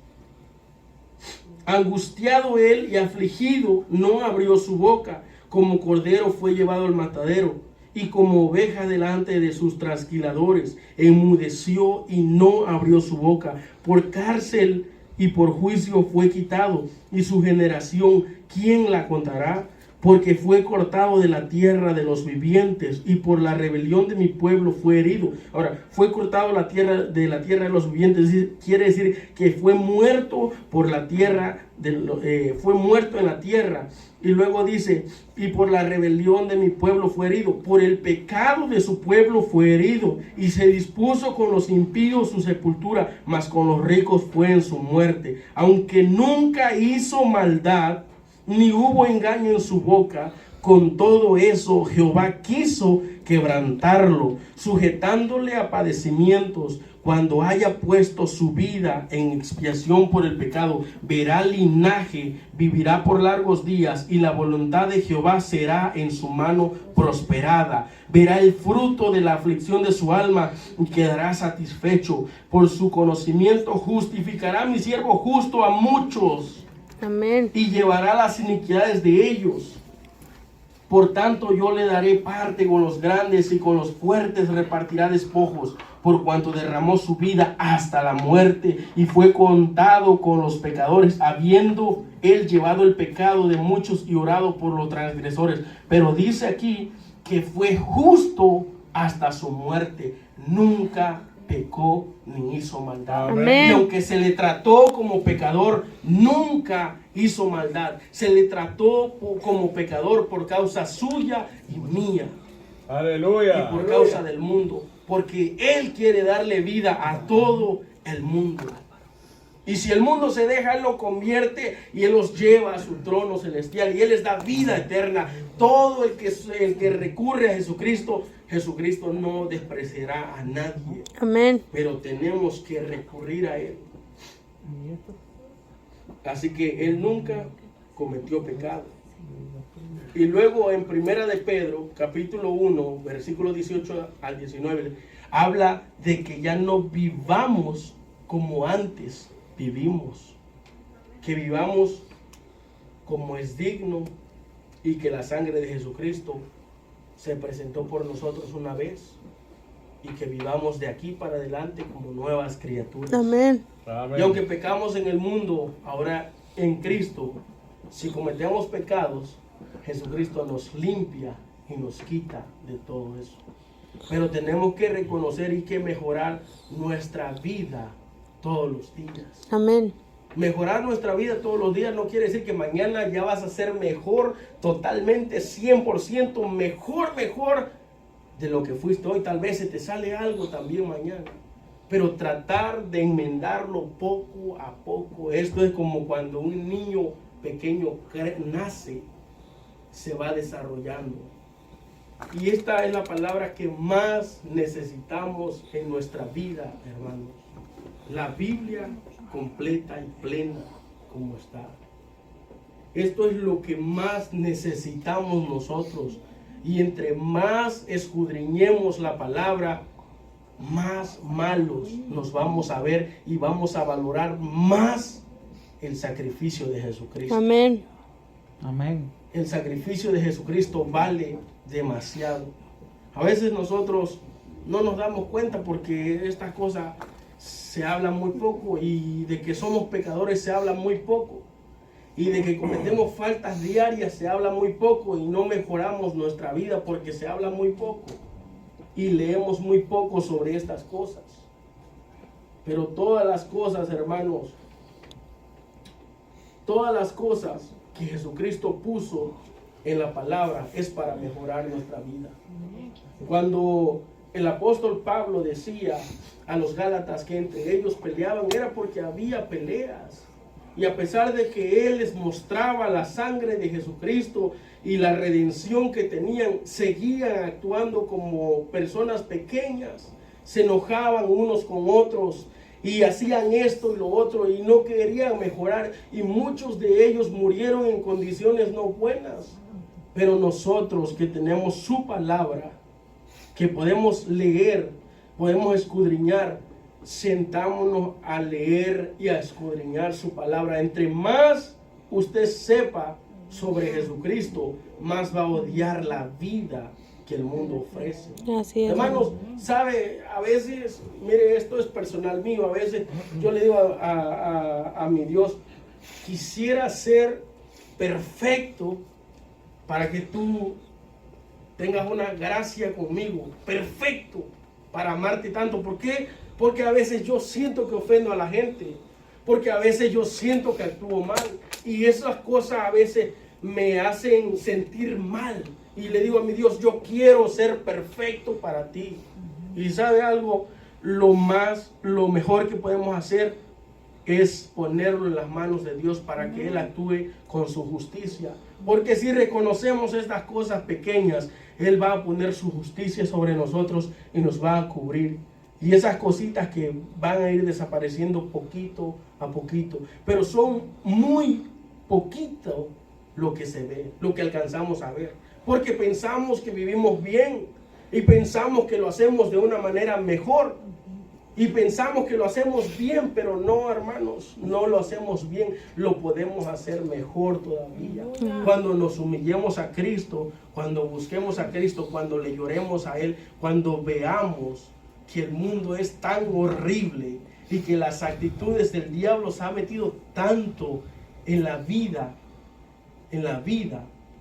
Angustiado él y afligido, no abrió su boca. Como cordero fue llevado al matadero, y como oveja delante de sus trasquiladores, enmudeció y no abrió su boca. Por cárcel y por juicio fue quitado, y su generación, ¿quién la contará? porque fue cortado de la tierra de los vivientes y por la rebelión de mi pueblo fue herido. Ahora, fue cortado de la tierra de los vivientes, quiere decir que fue muerto por la tierra, fue muerto en la tierra. Y luego dice, y por la rebelión de mi pueblo fue herido, por el pecado de su pueblo fue herido, y se dispuso con los impíos su sepultura, mas con los ricos fue en su muerte. Aunque nunca hizo maldad, ni hubo engaño en su boca, con todo eso Jehová quiso quebrantarlo, sujetándole a padecimientos. Cuando haya puesto su vida en expiación por el pecado, verá linaje, vivirá por largos días, y la voluntad de Jehová será en su mano prosperada. Verá el fruto de la aflicción de su alma y quedará satisfecho. Por su conocimiento justificará mi siervo justo a muchos. Amén. Y llevará las iniquidades de ellos. Por tanto yo le daré parte con los grandes, y con los fuertes repartirá despojos, por cuanto derramó su vida hasta la muerte y fue contado con los pecadores, habiendo él llevado el pecado de muchos y orado por los transgresores. Pero dice aquí que fue justo hasta su muerte, nunca pecó ni hizo maldad. Amén. Y aunque se le trató como pecador, nunca hizo maldad. Se le trató como pecador por causa suya y mía. Aleluya. Y por causa del mundo, porque Él quiere darle vida a todo el mundo. Y si el mundo se deja, Él lo convierte y Él los lleva a su trono celestial y Él les da vida eterna. Todo el que recurre a Jesucristo, Jesucristo no despreciará a nadie. Amén. Pero tenemos que recurrir a Él. Así que Él nunca cometió pecado. Y luego en Primera de Pedro, capítulo 1, versículo 18 al 19, habla de que ya no vivamos como antes vivimos. Que vivamos como es digno y que la sangre de Jesucristo se presentó por nosotros una vez. Y que vivamos de aquí para adelante como nuevas criaturas. Amén. Y aunque pecamos en el mundo, ahora en Cristo, si cometemos pecados, Jesucristo nos limpia y nos quita de todo eso. Pero tenemos que reconocer y que mejorar nuestra vida todos los días. Amén. Mejorar nuestra vida todos los días no quiere decir que mañana ya vas a ser mejor, totalmente, 100% mejor de lo que fuiste hoy. Tal vez se te sale algo también mañana. Pero tratar de enmendarlo poco a poco. Esto es como cuando un niño pequeño nace, se va desarrollando. Y esta es la palabra que más necesitamos en nuestra vida, hermanos. La Biblia completa y plena como está. Esto es lo que más necesitamos nosotros. Y entre más escudriñemos la palabra, más malos nos vamos a ver y vamos a valorar más el sacrificio de Jesucristo. Amén. Amén. El sacrificio de Jesucristo vale demasiado. A veces nosotros no nos damos cuenta porque estas cosas se hablan muy poco, y de que somos pecadores se habla muy poco, y de que cometemos faltas diarias se habla muy poco, y no mejoramos nuestra vida porque se habla muy poco y leemos muy poco sobre estas cosas. Pero todas las cosas, hermanos, todas las cosas que Jesucristo puso en la palabra es para mejorar nuestra vida. Cuando el apóstol Pablo decía a los Gálatas que entre ellos peleaban, era porque había peleas. Y a pesar de que él les mostraba la sangre de Jesucristo y la redención que tenían, seguían actuando como personas pequeñas. Se enojaban unos con otros y hacían esto y lo otro y no querían mejorar, y muchos de ellos murieron en condiciones no buenas. Pero nosotros que tenemos su palabra, que podemos leer, podemos escudriñar, sentámonos a leer y a escudriñar su palabra. Entre más usted sepa sobre Jesucristo, más va a odiar la vida que el mundo ofrece. Así es. Hermanos, sabe, a veces, mire, esto es personal mío, a veces yo le digo a mi Dios, quisiera ser perfecto para que tú tengas una gracia conmigo, perfecto, para amarte tanto. ¿Por qué? Porque a veces yo siento que ofendo a la gente, porque a veces yo siento que actúo mal, y esas cosas a veces me hacen sentir mal, y le digo a mi Dios, yo quiero ser perfecto para ti. Y ¿sabe algo? Lo mejor que podemos hacer es ponerlo en las manos de Dios para que Él actúe con su justicia. Porque si reconocemos estas cosas pequeñas, Él va a poner su justicia sobre nosotros y nos va a cubrir. Y esas cositas que van a ir desapareciendo poquito a poquito, pero son muy poquito lo que se ve, lo que alcanzamos a ver. Porque pensamos que vivimos bien y pensamos que lo hacemos de una manera mejor. Y pensamos que lo hacemos bien, pero no, hermanos, no lo hacemos bien, lo podemos hacer mejor todavía. Cuando nos humillemos a Cristo, cuando busquemos a Cristo, cuando le lloremos a Él, cuando veamos que el mundo es tan horrible y que las actitudes del diablo se han metido tanto en la vida,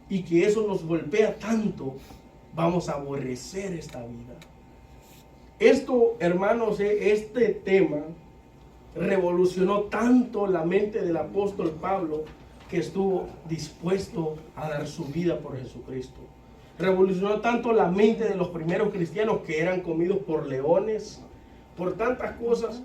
y que eso nos golpea tanto, vamos a aborrecer esta vida. Esto, hermanos, este tema revolucionó tanto la mente del apóstol Pablo que estuvo dispuesto a dar su vida por Jesucristo. Revolucionó tanto la mente de los primeros cristianos que eran comidos por leones, por tantas cosas.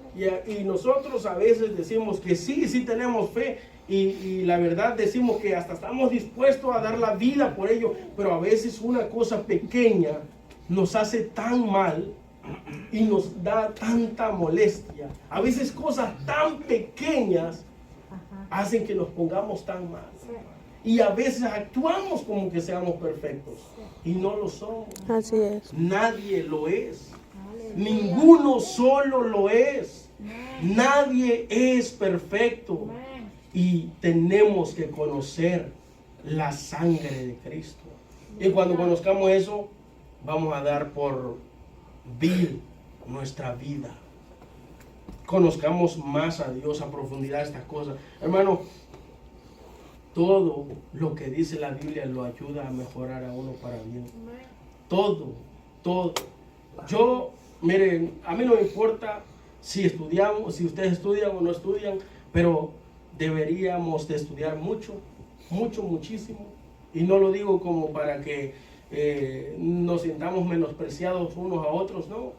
Y nosotros a veces decimos que sí tenemos fe y la verdad decimos que hasta estamos dispuestos a dar la vida por ello, pero a veces una cosa pequeña nos hace tan mal y nos da tanta molestia. A veces cosas tan pequeñas hacen que nos pongamos tan mal. Y a veces actuamos como que seamos perfectos y no lo somos. Así es. Nadie lo es. Ninguno solo lo es. Nadie es perfecto. Y tenemos que conocer la sangre de Cristo. Y cuando conozcamos eso, vamos a dar por vivir nuestra vida. Conozcamos más a Dios a profundidad estas cosas. Hermano, todo lo que dice la Biblia lo ayuda a mejorar a uno para bien. Todo. Miren, a mí no me importa si estudiamos, si ustedes estudian o no estudian, pero deberíamos de estudiar muchísimo. Y no lo digo como para que nos sintamos menospreciados unos a otros, no.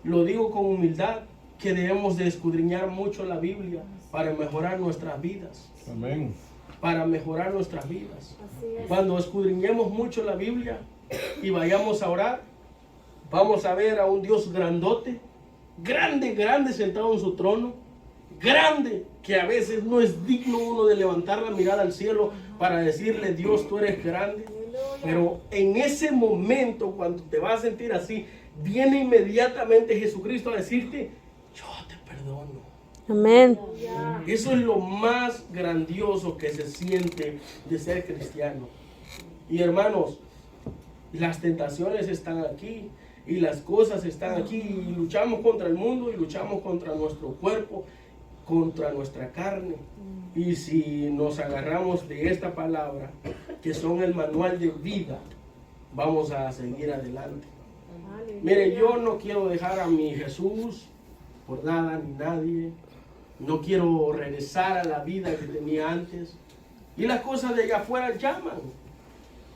Lo digo con humildad, que debemos de escudriñar mucho la Biblia para mejorar nuestras vidas. Amén. Para mejorar nuestras vidas. Cuando escudriñemos mucho la Biblia y vayamos a orar, vamos a ver a un Dios grandote, grande sentado en su trono, grande, que a veces no es digno uno de levantar la mirada al cielo para decirle, Dios, tú eres grande. Pero en ese momento, cuando te vas a sentir así, viene inmediatamente Jesucristo a decirte, yo te perdono. Amén. Eso es lo más grandioso que se siente de ser cristiano. Y hermanos, las tentaciones están aquí y las cosas están aquí y luchamos contra el mundo y luchamos contra nuestro cuerpo, contra nuestra carne. Y si nos agarramos de esta palabra, que son el manual de vida, vamos a seguir adelante. Mire, yo no quiero dejar a mi Jesús por nada ni nadie. No quiero regresar a la vida que tenía antes. Y las cosas de allá afuera llaman.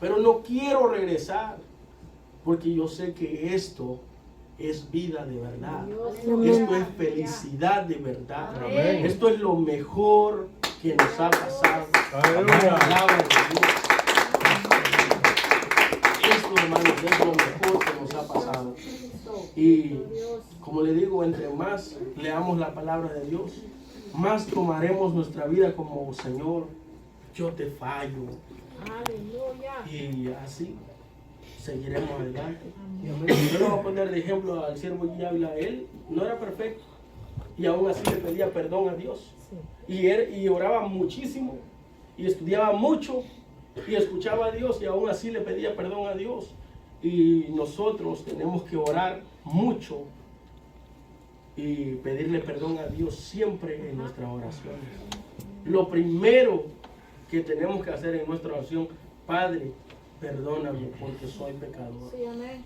Pero no quiero regresar. Porque yo sé que esto es vida de verdad. Esto es felicidad de verdad. Amén. Esto es lo mejor que nos ha pasado. Aleluya. La palabra de Dios. Esto, hermanos, es lo mejor que nos ha pasado. Y como le digo, entre más leamos la palabra de Dios, más tomaremos nuestra vida como, Señor, yo te fallo. Y así seguiremos adelante. Yo le voy a poner de ejemplo al siervo Ávila. Él no era perfecto y aún así le pedía perdón a Dios. Y oraba muchísimo y estudiaba mucho y escuchaba a Dios y aún así le pedía perdón a Dios. Y nosotros tenemos que orar mucho y pedirle perdón a Dios siempre en nuestras oraciones. Lo primero que tenemos que hacer en nuestra oración, Padre, perdóname porque soy pecador. Sí, amén.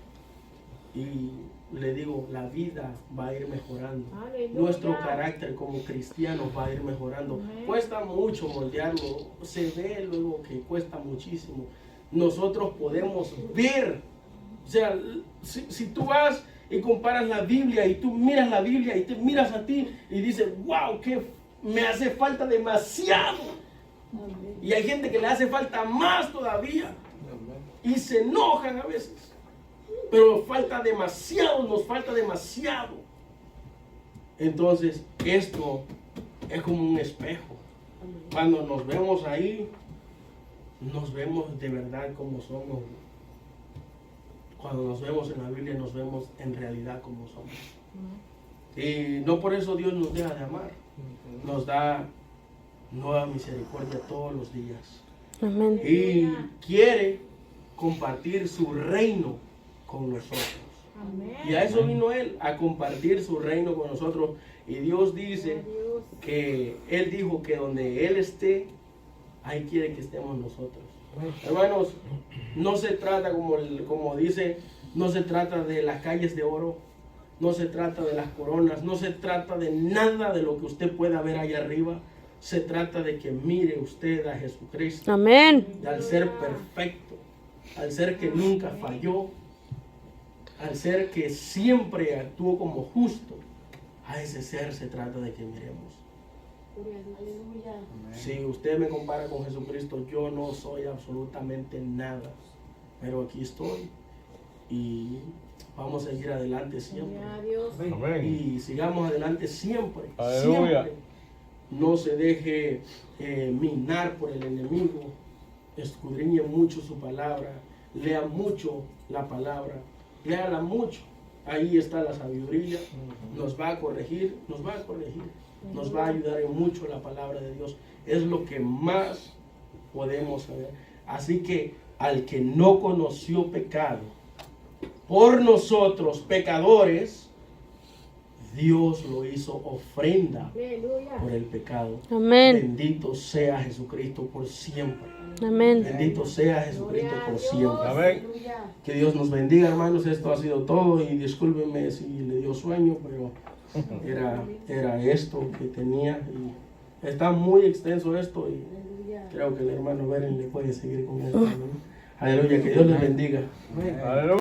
Y le digo, la vida va a ir mejorando. Aleluya. Nuestro carácter como cristianos va a ir mejorando. Amén. Cuesta mucho moldearlo. Se ve luego que cuesta muchísimo. Nosotros podemos ver. O sea, si tú vas y comparas la Biblia y tú miras la Biblia y te miras a ti y dices, wow, que me hace falta demasiado. Y hay gente que le hace falta más todavía. Y se enojan a veces. Pero falta demasiado, nos falta demasiado. Entonces, esto es como un espejo. Cuando nos vemos ahí, nos vemos de verdad como somos. Cuando nos vemos en la Biblia, nos vemos en realidad como somos. Y no por eso Dios nos deja de amar. Nos da nueva misericordia todos los días. Amén. Y quiere compartir su reino con nosotros. Amén. Y a eso vino Él, a compartir su reino con nosotros. Y Dios dice Adiós. que Él dijo que donde Él esté, ahí quiere que estemos nosotros. Hermanos, no se trata, como dice, no se trata de las calles de oro, no se trata de las coronas, no se trata de nada de lo que usted pueda ver allá arriba. Se trata de que mire usted a Jesucristo. Amén. Y al ser perfecto, al ser que nunca falló, al ser que siempre actuó como justo, a ese ser se trata de que miremos. Aleluya. Si usted me compara con Jesucristo, yo no soy absolutamente nada, pero aquí estoy y vamos a seguir adelante siempre. Adiós. Amén. Y sigamos adelante siempre, Aleluya. siempre. No se deje minar por el enemigo. Escudriñe mucho su palabra, lea mucho la palabra, léala mucho. Ahí está la sabiduría, nos va a corregir, nos va a ayudar en mucho la palabra de Dios. Es lo que más podemos saber. Así que al que no conoció pecado, por nosotros pecadores, Dios lo hizo ofrenda Aleluya. por el pecado. Amén. Bendito sea Jesucristo por siempre. Amén. Bendito sea Jesucristo Gloria a por Dios. siempre. Amén. Aleluya. Que Dios nos bendiga, hermanos. Esto ha sido todo y discúlpenme si le dio sueño, pero era esto que tenía. Y está muy extenso esto y Aleluya. creo que el hermano Beren le puede seguir con esto. ¿No? Aleluya, que Dios les bendiga. Aleluya.